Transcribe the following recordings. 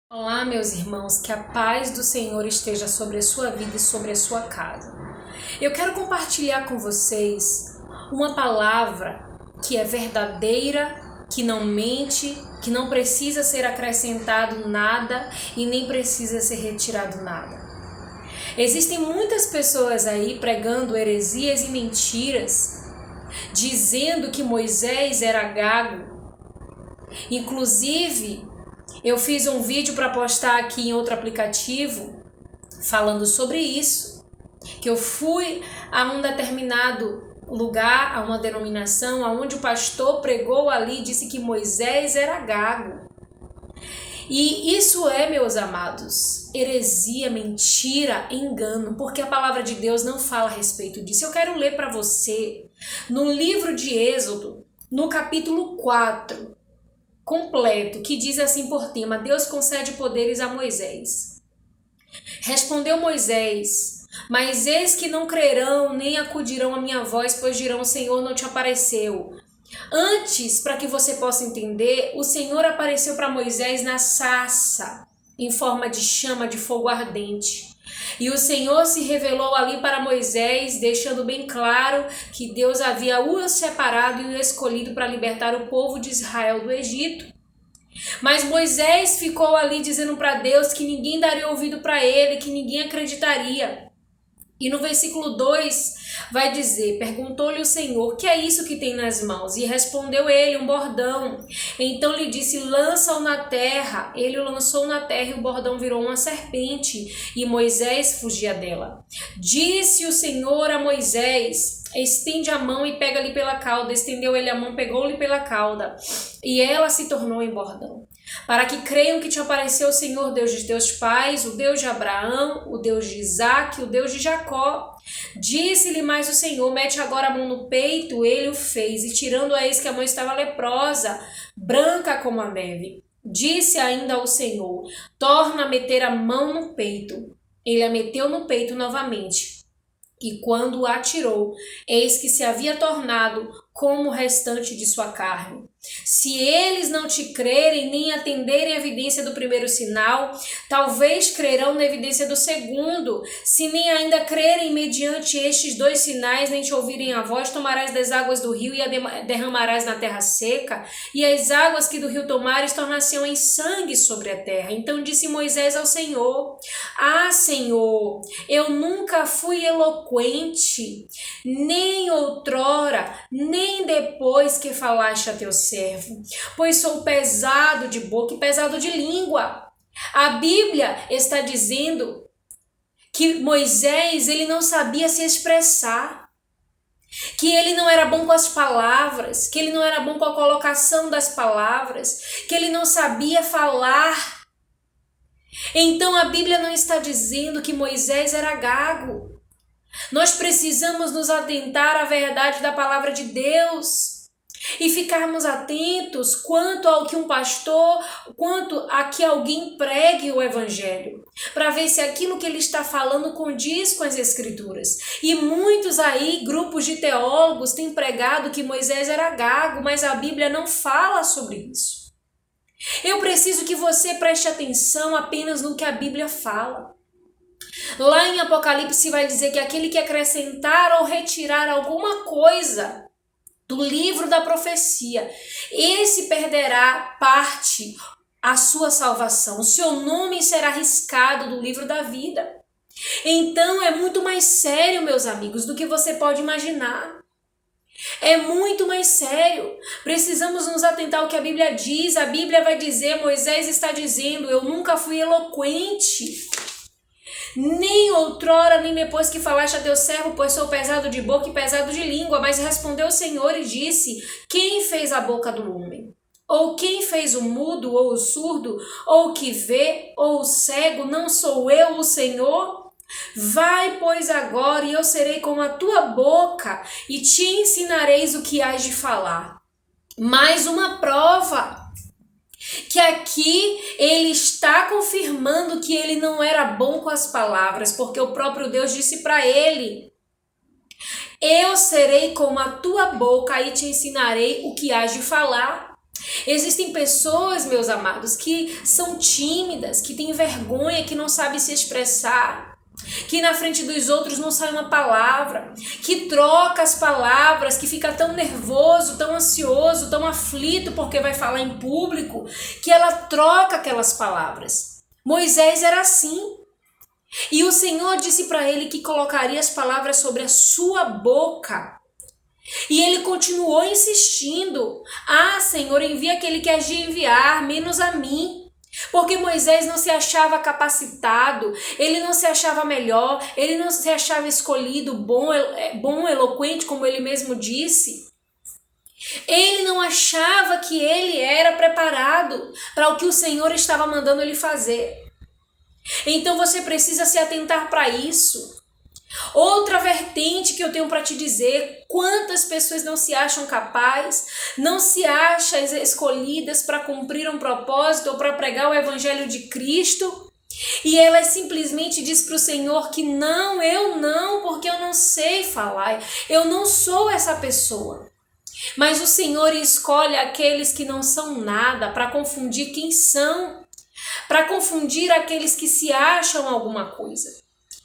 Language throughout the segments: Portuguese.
Olá, meus irmãos, que a paz do Senhor esteja sobre a sua vida e sobre a sua casa. Eu quero compartilhar com vocês uma palavra que é verdadeira, que não mente, que não precisa ser acrescentado nada e nem precisa ser retirado nada. Existem muitas pessoas aí pregando heresias e mentiras, dizendo que Moisés era gago. Inclusive, eu fiz um vídeo para postar aqui em outro aplicativo falando sobre isso, que eu fui a um determinado lugar, a uma denominação, onde o pastor pregou ali e disse que Moisés era gago. E isso é, meus amados, heresia, mentira, engano, porque a palavra de Deus não fala a respeito disso. Eu quero ler para você no livro de Êxodo, no capítulo 4, completo, que diz assim por tema: Deus concede poderes a Moisés. Respondeu Moisés: mas eis que não crerão, nem acudirão à minha voz, pois dirão: o Senhor não te apareceu. Antes, para que você possa entender, o Senhor apareceu para Moisés na sarça, em forma de chama de fogo ardente. E o Senhor se revelou ali para Moisés, deixando bem claro que Deus havia o separado e o escolhido para libertar o povo de Israel do Egito. Mas Moisés ficou ali dizendo para Deus que ninguém daria ouvido para ele, que ninguém acreditaria. E no versículo 2 vai dizer: perguntou-lhe o Senhor: que é isso que tem nas mãos? E respondeu ele: um bordão. Então lhe disse: lança-o na terra. Ele o lançou na terra e o bordão virou uma serpente, e Moisés fugia dela. Disse o Senhor a Moisés: estende a mão e pega-lhe pela cauda. Estendeu ele a mão, pegou-lhe pela cauda, e ela se tornou em bordão. Para que creiam que te apareceu o Senhor, Deus de teus pais, o Deus de Abraão, o Deus de Isaque, o Deus de Jacó. Disse-lhe mais o Senhor: mete agora a mão no peito. Ele o fez, e tirando a eis que a mão estava leprosa, branca como a neve. Disse ainda ao Senhor: torna a meter a mão no peito. Ele a meteu no peito novamente, e quando a tirou, eis que se havia tornado como o restante de sua carne. Se eles não te crerem nem atenderem a evidência do primeiro sinal, talvez crerão na evidência do segundo. Se nem ainda crerem mediante estes dois sinais, nem te ouvirem a voz, tomarás das águas do rio e a derramarás na terra seca, e as águas que do rio tomares tornar-se-ão em sangue sobre a terra. Então disse Moisés ao Senhor: ah, Senhor, eu nunca fui eloquente, nem outrora, nem depois que falaste a teu servo, pois sou pesado de boca e pesado de língua. A Bíblia está dizendo que Moisés, ele não sabia se expressar, que ele não era bom com as palavras, que ele não era bom com a colocação das palavras, que ele não sabia falar. Então a Bíblia não está dizendo que Moisés era gago. Nós precisamos nos atentar à verdade da palavra de Deus e ficarmos atentos quanto ao que um pastor, quanto a que alguém pregue o evangelho, para ver se aquilo que ele está falando condiz com as escrituras. E muitos aí, grupos de teólogos, têm pregado que Moisés era gago, mas a Bíblia não fala sobre isso. Eu preciso que você preste atenção apenas no que a Bíblia fala. Lá em Apocalipse vai dizer que aquele que acrescentar ou retirar alguma coisa do livro da profecia, esse perderá parte, a sua salvação. O seu nome será riscado do livro da vida. Então é muito mais sério, meus amigos, do que você pode imaginar. É muito mais sério. Precisamos nos atentar ao que a Bíblia diz. A Bíblia vai dizer, Moisés está dizendo: eu nunca fui eloquente, nem outrora, nem depois que falaste a teu servo, pois sou pesado de boca e pesado de língua. Mas respondeu o Senhor e disse: quem fez a boca do homem? Ou quem fez o mudo, ou o surdo, ou o que vê, ou o cego? Não sou eu o Senhor? Vai, pois, agora, e eu serei como a tua boca, e te ensinareis o que hás de falar. Mais uma prova que aqui ele está confirmando que ele não era bom com as palavras, porque o próprio Deus disse para ele: eu serei como a tua boca e te ensinarei o que hás de falar. Existem pessoas, meus amados, que são tímidas, que têm vergonha, que não sabem se expressar, que na frente dos outros não sai uma palavra, que troca as palavras, que fica tão nervoso, tão ansioso, tão aflito porque vai falar em público, que ela troca aquelas palavras. Moisés era assim. E o Senhor disse para ele que colocaria as palavras sobre a sua boca. E ele continuou insistindo: ah, Senhor, envia aquele que has de enviar, menos a mim. Porque Moisés não se achava capacitado, ele não se achava melhor, ele não se achava escolhido, bom, eloquente, como ele mesmo disse. Ele não achava que ele era preparado para o que o Senhor estava mandando ele fazer. Então você precisa se atentar para isso. Outra vertente que eu tenho para te dizer: quantas pessoas não se acham capazes, não se acham escolhidas para cumprir um propósito ou para pregar o evangelho de Cristo, e elas simplesmente dizem para o Senhor que não, eu não, porque eu não sei falar, eu não sou essa pessoa. Mas o Senhor escolhe aqueles que não são nada para confundir quem são, para confundir aqueles que se acham alguma coisa.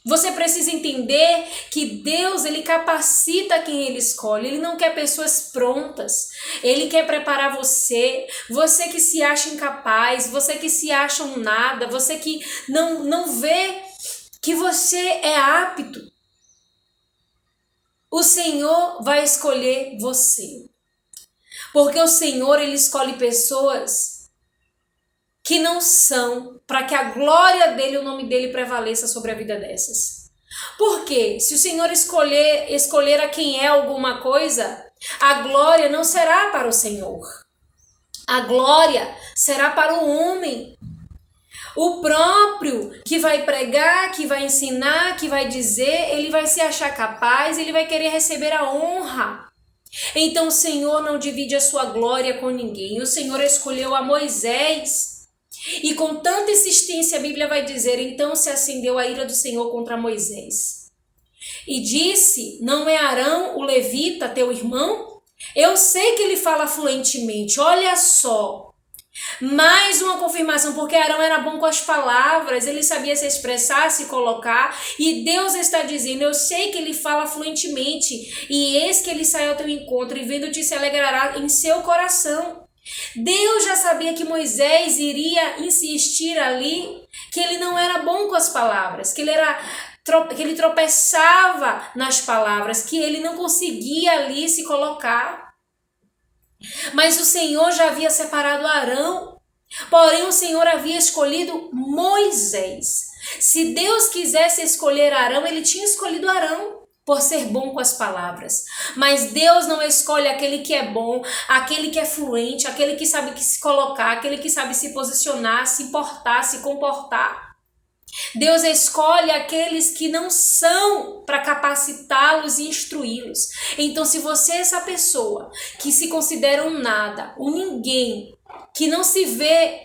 Você precisa entender que Deus, ele capacita quem ele escolhe. Ele não quer pessoas prontas. Ele quer preparar você. Você que se acha incapaz, você que se acha um nada, você que não vê que você é apto. O Senhor vai escolher você. Porque o Senhor, ele escolhe pessoas que não são, para que a glória dele, o nome dele prevaleça sobre a vida dessas. Por quê? Se o Senhor escolher a quem é alguma coisa, a glória não será para o Senhor. A glória será para o homem. O próprio que vai pregar, que vai ensinar, que vai dizer, ele vai se achar capaz, ele vai querer receber a honra. Então o Senhor não divide a sua glória com ninguém. O Senhor escolheu a Moisés. E com tanta insistência, a Bíblia vai dizer: então se acendeu a ira do Senhor contra Moisés. E disse: não é Arão, o levita, teu irmão? Eu sei que ele fala fluentemente, olha só. Mais uma confirmação, porque Arão era bom com as palavras, ele sabia se expressar, se colocar. E Deus está dizendo: eu sei que ele fala fluentemente, e eis que ele sai ao teu encontro, e vendo-te se alegrará em seu coração. Deus já sabia que Moisés iria insistir ali, que ele não era bom com as palavras, que ele tropeçava nas palavras, que ele não conseguia ali se colocar. Mas o Senhor já havia separado Arão, porém o Senhor havia escolhido Moisés. Se Deus quisesse escolher Arão, ele tinha escolhido Arão, por ser bom com as palavras. Mas Deus não escolhe aquele que é bom, aquele que é fluente, aquele que sabe se colocar, aquele que sabe se posicionar, se portar, se comportar. Deus escolhe aqueles que não são, para capacitá-los e instruí-los. Então, se você é essa pessoa que se considera um nada, um ninguém, que não se vê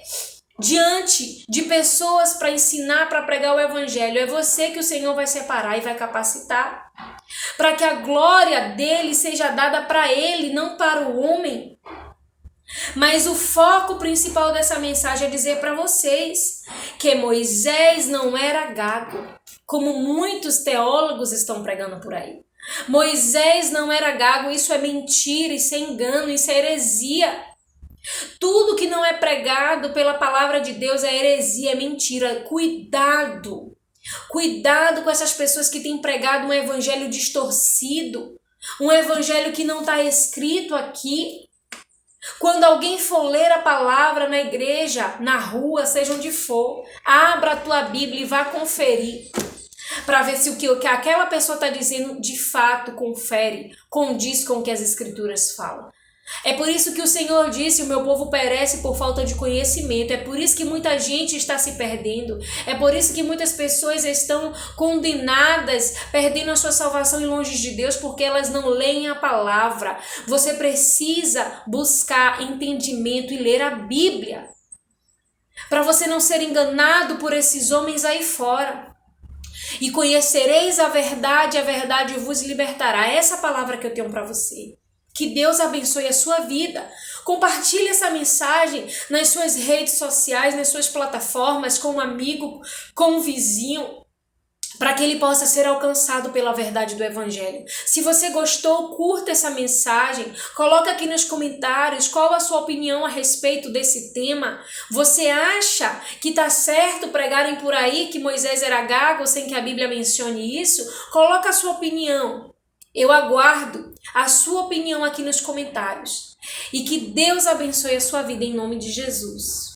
diante de pessoas para ensinar, para pregar o evangelho, é você que o Senhor vai separar e vai capacitar, para que a glória dele seja dada para ele, não para o homem. Mas o foco principal dessa mensagem é dizer para vocês que Moisés não era gago, como muitos teólogos estão pregando por aí. Moisés não era gago, isso é mentira, isso é engano, isso é heresia. Tudo que não é pregado pela palavra de Deus é heresia, é mentira. Cuidado! Cuidado com essas pessoas que têm pregado um evangelho distorcido, um evangelho que não está escrito aqui. Quando alguém for ler a palavra na igreja, na rua, seja onde for, abra a tua Bíblia e vá conferir, para ver se o que aquela pessoa está dizendo de fato condiz com o que as escrituras falam. É por isso que o Senhor disse: o meu povo perece por falta de conhecimento. É por isso que muita gente está se perdendo. É por isso que muitas pessoas estão condenadas, perdendo a sua salvação e longe de Deus, porque elas não leem a palavra. Você precisa buscar entendimento e ler a Bíblia, para você não ser enganado por esses homens aí fora. E conhecereis a verdade vos libertará. Essa palavra que eu tenho para você. Que Deus abençoe a sua vida. Compartilhe essa mensagem nas suas redes sociais, nas suas plataformas, com um amigo, com um vizinho, para que ele possa ser alcançado pela verdade do Evangelho. Se você gostou, curta essa mensagem, coloca aqui nos comentários qual a sua opinião a respeito desse tema. Você acha que está certo pregarem por aí que Moisés era gago sem que a Bíblia mencione isso? Coloca a sua opinião. Eu aguardo a sua opinião aqui nos comentários. E que Deus abençoe a sua vida em nome de Jesus.